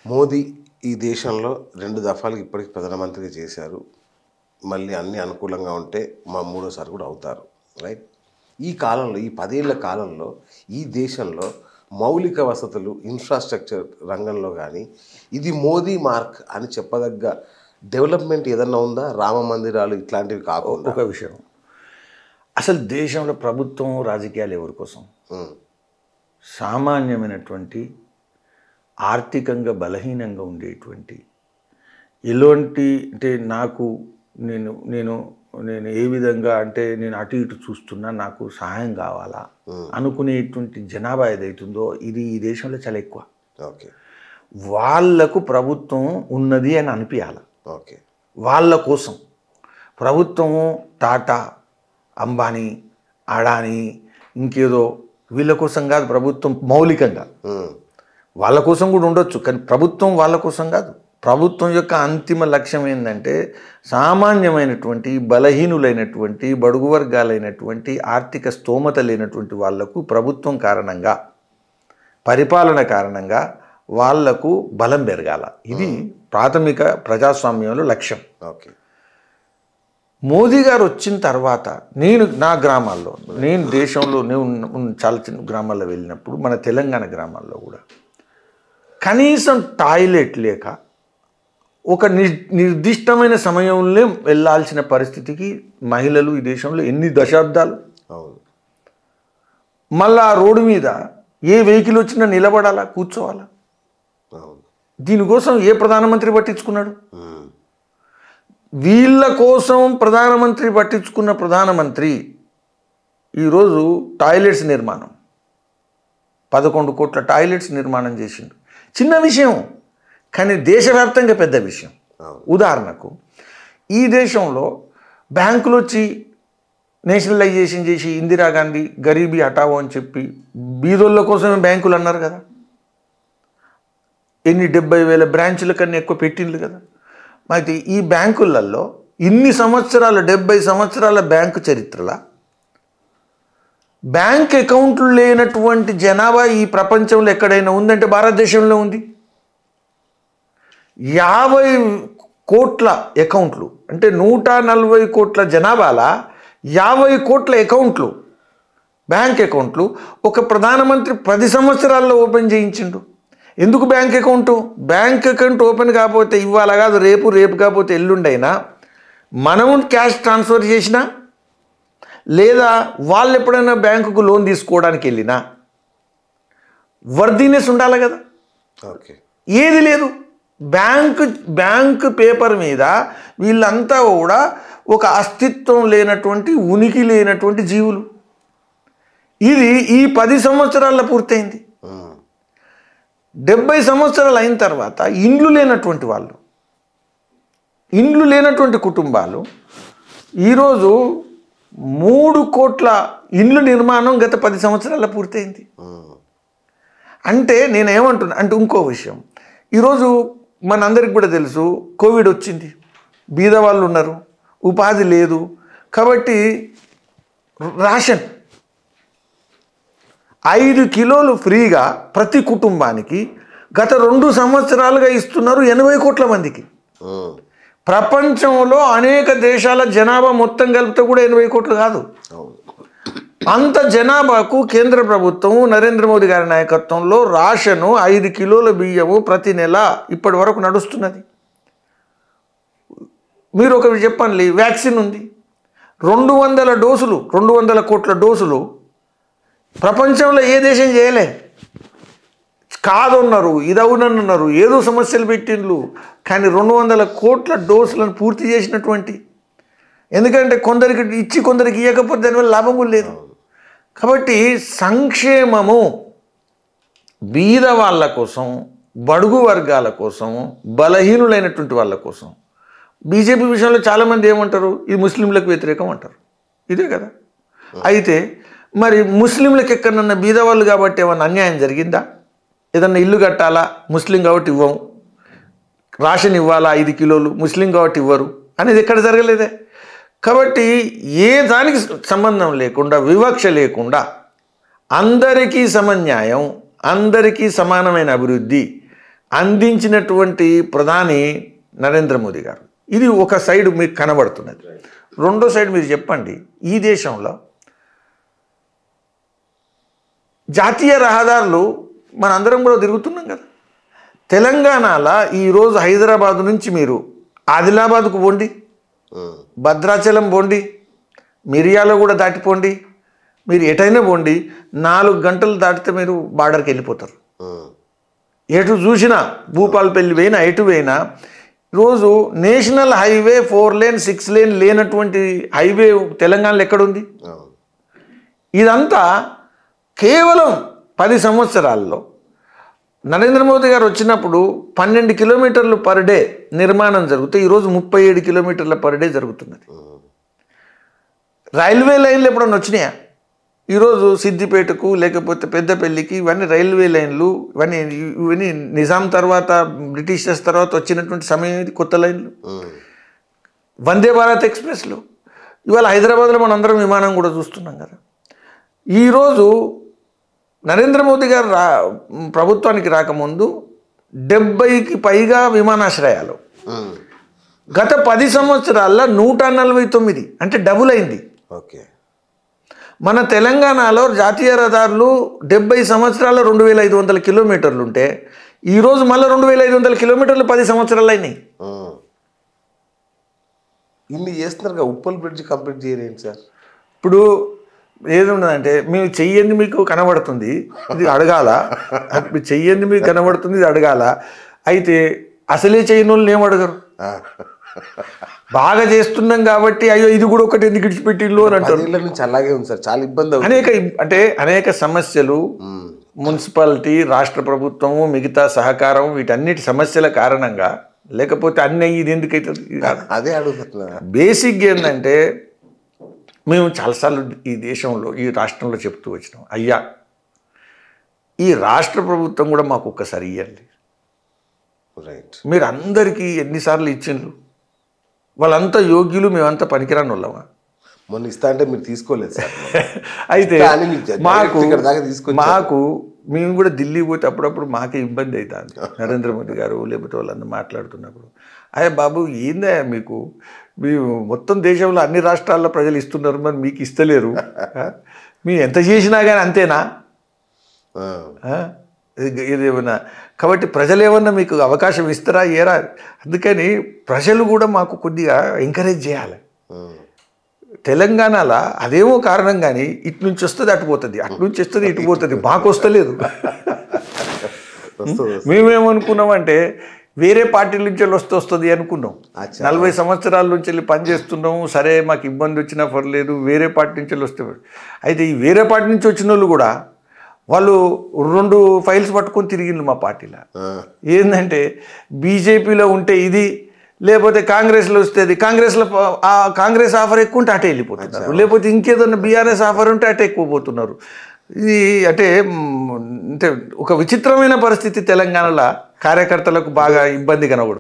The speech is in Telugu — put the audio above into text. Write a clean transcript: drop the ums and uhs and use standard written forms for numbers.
మోదీ ఈ దేశంలో 2 దఫాలుగా ఇప్పటికి ప్రధానమంత్రిగా చేశారు. మళ్ళీ అన్నీ అనుకూలంగా ఉంటే మూడోసారి కూడా అవుతారు. రైట్? ఈ కాలంలో ఈ 10 ఏళ్ల కాలంలో ఈ దేశంలో మౌలిక వసతులు, ఇన్‌ఫ్రాస్ట్రక్చర్ రంగంలో గానీ, ఇది మోదీ మార్క్ అని చెప్పదగ్గ డెవలప్‌మెంట్ ఏదన్నా ఉందా? రామ మందిరాలు ఇట్లాంటివి కాకుండా. ఒక విషయం, అసలు దేశంలో ప్రభుత్వం రాజకీయాలు ఎవరి కోసం? సామాన్యమైనటువంటి ఆర్థికంగా బలహీనంగా ఉండేటువంటి ఎలాంటి అంటే నేను ఏ విధంగా అంటే నేను అటు ఇటు చూస్తున్నా, నాకు సహాయం కావాలా అనుకునేటువంటి జనాభా ఏదైతుందో ఇది ఈ దేశంలో చాలా ఎక్కువ. ఓకే. వాళ్లకు ప్రభుత్వం ఉన్నది అని అనిపించాలి. ఓకే. వాళ్ళ కోసం ప్రభుత్వం టాటా, అంబానీ, అడానీ ఇంకేదో వీళ్ళ కోసం కాదు ప్రభుత్వం. మౌలికంగా వాళ్ళ కోసం కూడా ఉండొచ్చు, కానీ ప్రభుత్వం వాళ్ళ కోసం కాదు. ప్రభుత్వం యొక్క అంతిమ లక్ష్యం ఏంటంటే సామాన్యమైనటువంటి బలహీనులైనటువంటి బడుగు వర్గాలైనటువంటి ఆర్థిక స్తోమత లేనటువంటి వాళ్లకు ప్రభుత్వం కారణంగా, పరిపాలన కారణంగా వాళ్లకు బలం పెరగాల. ఇది ప్రాథమిక ప్రజాస్వామ్యంలో లక్ష్యం. ఓకే. మోదీ గారు వచ్చిన తర్వాత నా గ్రామాల్లో, నేను దేశంలో చాలా చిన్న గ్రామాల్లో వెళ్ళినప్పుడు, మన తెలంగాణ గ్రామాల్లో కూడా కనీసం టాయిలెట్ లేక ఒక నిర్దిష్టమైన సమయంలో వెళ్ళాల్సిన పరిస్థితికి మహిళలు ఈ దేశంలో ఎన్ని దశాబ్దాలు. మళ్ళా ఆ రోడ్డు మీద ఏ వెహికల్ వచ్చినా నిలబడాలా, కూర్చోవాలా? దీనికోసం ఏ ప్రధానమంత్రి పట్టించుకున్నాడు? వీళ్ళ కోసం ప్రధానమంత్రి పట్టించుకున్న ప్రధానమంత్రి ఈరోజు టాయిలెట్స్ నిర్మాణం 11 కోట్ల టాయిలెట్స్ నిర్మాణం చేసిండు. చిన్న విషయం, కానీ దేశవ్యాప్తంగా పెద్ద విషయం. ఉదాహరణకు ఈ దేశంలో బ్యాంకులు వచ్చి నేషనలైజేషన్ చేసి ఇందిరాగాంధీ గరీబీ హటావో అని చెప్పి బీదోళ్ళ కోసమే బ్యాంకులు అన్నారు కదా. 70,000 బ్రాంచుల కన్నా ఎక్కువ పెట్టిండ్రు కదా. అయితే ఈ బ్యాంకులలో ఇన్ని సంవత్సరాల 70 సంవత్సరాల బ్యాంకు చరిత్రలో బ్యాంక్ అకౌంట్లు లేనటువంటి జనాభా ఈ ప్రపంచంలో ఎక్కడైనా ఉందంటే భారతదేశంలో ఉంది. 50 కోట్ల అకౌంట్లు అంటే 140 కోట్ల జనాభాల 50 కోట్ల అకౌంట్లు, బ్యాంక్ అకౌంట్లు ఒక ప్రధానమంత్రి 10 సంవత్సరాల్లో ఓపెన్ చేయించిండు. ఎందుకు బ్యాంక్ అకౌంట్ ఓపెన్ కాకపోతే ఇవాళ కాదు రేపు కాకపోతే ఎల్లుండైనా మనము క్యాష్ ట్రాన్స్ఫర్ చేసినా, లేదా వాళ్ళు ఎప్పుడైనా బ్యాంకుకు లోన్ తీసుకోవడానికి వెళ్ళినా వర్దీనెస్ ఉండాలి కదా. ఓకే. ఏది లేదు. బ్యాంకు పేపర్ మీద వీళ్ళంతా కూడా ఒక అస్తిత్వం లేనటువంటి, ఉనికి లేనటువంటి జీవులు. ఇది ఈ 10 సంవత్సరాల్లో పూర్తయింది. 70 సంవత్సరాలు అయిన తర్వాత ఇండ్లు లేనటువంటి వాళ్ళు, ఇండ్లు లేనటువంటి కుటుంబాలు ఈరోజు 3 కోట్ల ఇండ్లు నిర్మాణం గత 10 సంవత్సరాల్లో పూర్తయింది. అంటే నేనేమంటున్నా అంటే ఇంకో విషయం, ఈరోజు మనందరికి కూడా తెలుసు కోవిడ్ వచ్చింది, బీద వాళ్ళు ఉన్నారు, ఉపాధి లేదు, కాబట్టి రేషన్ 5 కిలోలు ఫ్రీగా ప్రతి కుటుంబానికి గత 2 సంవత్సరాలుగా ఇస్తున్నారు 80 కోట్ల మందికి. ప్రపంచంలో అనేక దేశాల జనాభా మొత్తం కలిపితే కూడా 80 కోట్లు కాదు. అంత జనాభాకు కేంద్ర ప్రభుత్వం నరేంద్ర మోదీ గారి నాయకత్వంలో రేషను 5 కిలోల బియ్యము ప్రతి నెల ఇప్పటి వరకు నడుస్తున్నది. మీరు ఒకటి చెప్పండి, వ్యాక్సిన్ ఉంది 200 డోసులు, 200 కోట్ల డోసులు ప్రపంచంలో ఏ దేశం చేయలే. కాదన్నారు, ఇదవునన్నారు, ఏదో సమస్యలు పెట్టిండ్రు, కానీ 200 కోట్ల డోసులను పూర్తి చేసినటువంటి. ఎందుకంటే కొందరికి ఇచ్చి కొందరికి ఇవ్వకపోతే దానివల్ల లాభం కూడా లేదు. కాబట్టి సంక్షేమము బీద వాళ్ళ కోసం, బడుగు వర్గాల కోసం, బలహీనులైనటువంటి వాళ్ళ కోసం. బీజేపీ విషయంలో చాలామంది ఏమంటారు, ఇది ముస్లింలకు వ్యతిరేకం అంటారు. ఇదే కదా. అయితే మరి ముస్లింలకు ఎక్కడన్నా బీదవాళ్ళు కాబట్టి ఏమన్నా అన్యాయం జరిగిందా? ఏదన్నా ఇల్లు కట్టాలా, ముస్లిం కాబట్టి ఇవ్వము, రేషన్ ఇవ్వాలా 5 కిలోలు, ముస్లిం కాబట్టి ఇవ్వరు అనేది ఎక్కడ జరగలేదే. కాబట్టి ఏ దానికి సంబంధం లేకుండా, వివక్ష లేకుండా అందరికీ సమన్యాయం, అందరికీ సమానమైన అభివృద్ధి అందించినటువంటి ప్రధాని నరేంద్ర మోదీ గారు. ఇది ఒక సైడ్ మీకు కనబడుతున్నది. రెండో సైడ్ మీరు చెప్పండి, ఈ దేశంలో జాతీయ రహదారులు మనందరం కూడా తిరుగుతున్నాం కదా. తెలంగాణలో ఈరోజు హైదరాబాద్ నుంచి మీరు ఆదిలాబాద్కు పోండి, భద్రాచలం పోండి, మిరియాల కూడా దాటిపోండి, మీరు ఎటైనా పోండి, 4 గంటలు దాటితే మీరు బార్డర్కి వెళ్ళిపోతారు. ఎటు చూసినా భూపాలపల్లి పోయినా ఎటు పోయినా రోజు నేషనల్ హైవే 4 లేన్ 6 లేన్ లేనటువంటి హైవే తెలంగాణలో ఎక్కడుంది? ఇదంతా కేవలం 10 సంవత్సరాల్లో నరేంద్ర మోదీ గారు వచ్చినప్పుడు 12 కిలోమీటర్లు పర్ డే నిర్మాణం జరిగితే ఈరోజు 37 కిలోమీటర్ల పర్ డే జరుగుతున్నది. రైల్వే లైన్లు ఎప్పుడన్నా వచ్చినాయా? ఈరోజు సిద్దిపేటకు లేకపోతే పెద్దపల్లికి ఇవన్నీ రైల్వే లైన్లు, ఇవన్నీ నిజాం తర్వాత బ్రిటిషర్స్ తర్వాత వచ్చినటువంటి సమయం ఇది. కొత్త లైన్లు, వందే భారత్ ఎక్స్ప్రెస్లు. ఇవాళ హైదరాబాద్లో మనందరం విమానం కూడా చూస్తున్నాం కదా. ఈరోజు నరేంద్ర మోదీ గారు ప్రభుత్వానికి రాకముందు 70కి పైగా విమానాశ్రయాలు, గత 10 సంవత్సరాల్లో 149, అంటే డబుల్ అయింది. ఓకే. మన తెలంగాణలో జాతీయ రహదారులు 70 సంవత్సరాల్లో 2500 కిలోమీటర్లు ఉంటే ఈరోజు మళ్ళీ 2500 కిలోమీటర్లు 10 సంవత్సరాలు అయినాయి. ఇన్ని చేస్తున్నారు, ఉప్పల్ బ్రిడ్జ్ కంప్లీట్ చేయలేండి సార్. ఇప్పుడు ఏదున్నదంటే మీరు చెయ్యండి మీకు కనబడుతుంది, ఇది అడగాల. మీరు చెయ్యండి మీకు కనబడుతుంది, ఇది అడగాల. అయితే అసలే చేయని వాళ్ళు ఏం అడగరు. బాగా చేస్తున్నాం కాబట్టి అయ్యో ఇది కూడా ఒకటి ఎందుకు విడిచిపెట్టిల్లు అని అంటారు. నుంచి అలాగే ఉంది సార్, చాలా ఇబ్బంది. అనేక సమస్యలు, మున్సిపాలిటీ, రాష్ట్ర ప్రభుత్వము, మిగతా సహకారం, వీటన్నిటి సమస్యల కారణంగా, లేకపోతే అన్నీ ఇది ఎందుకైతుంది అదే అడుగుతున్నా. బేసిక్గా ఏంటంటే మేము చాలాసార్లు ఈ దేశంలో ఈ రాష్ట్రంలో చెప్తూ వచ్చినాం, అయ్యా ఈ రాష్ట్ర ప్రభుత్వం కూడా మాకు ఒక్కసారి ఇవ్వండి. రైట్. మీరు అందరికీ ఎన్నిసార్లు ఇచ్చిండ్రు? వాళ్ళంతా యోగ్యులు, మేమంతా పనికిరాని వాళ్ళమా? మొన్న ఇస్తా అంటే మీరు తీసుకోలేదు సార్. అయితే మాకు మేము కూడా ఢిల్లీ పోతే అప్పుడప్పుడు మాకే ఇబ్బంది అవుతుంది. నరేంద్ర మోదీ గారు లేకపోతే వాళ్ళందరూ మాట్లాడుతున్నప్పుడు, అయ్యా బాబు ఏందా మీకు, మీరు మొత్తం దేశంలో అన్ని రాష్ట్రాల్లో ప్రజలు ఇస్తున్నారు, మరి మీకు ఇస్తలేరు, మీరు ఎంత చేసినా కానీ అంతేనా? ఇది ఏమన్నా కాబట్టి ప్రజలు ఏమన్నా మీకు అవకాశం ఇస్తారా ఏరా? అందుకని ప్రజలు కూడా మాకు కొద్దిగా ఎంకరేజ్ చేయాలి. తెలంగాణలో అదేమో కారణం కానీ ఇటు నుంచి వస్తుంది అటు పోతుంది, అటు నుంచి వస్తుంది ఇటు పోతుంది, మాకు వస్తలేదు. మేమేమనుకున్నామంటే వేరే పార్టీల నుంచి వస్తుంది అనుకున్నాం. 40 సంవత్సరాల నుంచి వెళ్ళి పనిచేస్తున్నాము, సరే మాకు ఇబ్బంది వచ్చినా పర్లేదు, వేరే పార్టీ నుంచి వస్తే. అయితే ఈ వేరే పార్టీ నుంచి వచ్చిన వాళ్ళు కూడా వాళ్ళు 2 ఫైల్స్ పట్టుకొని తిరిగిండ్రు మా పార్టీలో. ఏంటంటే బీజేపీలో ఉంటే ఇది, లేకపోతే కాంగ్రెస్లో వస్తే అది, కాంగ్రెస్ ఆఫర్ ఎక్కువ ఉంటే అటే వెళ్ళిపోతున్నారు, లేకపోతే ఇంకేదన్నా బీఆర్ఎస్ ఆఫర్ ఉంటే అటే ఎక్కువ పోతున్నారు. ఇది అంటే ఒక విచిత్రమైన పరిస్థితి తెలంగాణలో కార్యకర్తలకు బాగా ఇబ్బంది కనబడుతుంది.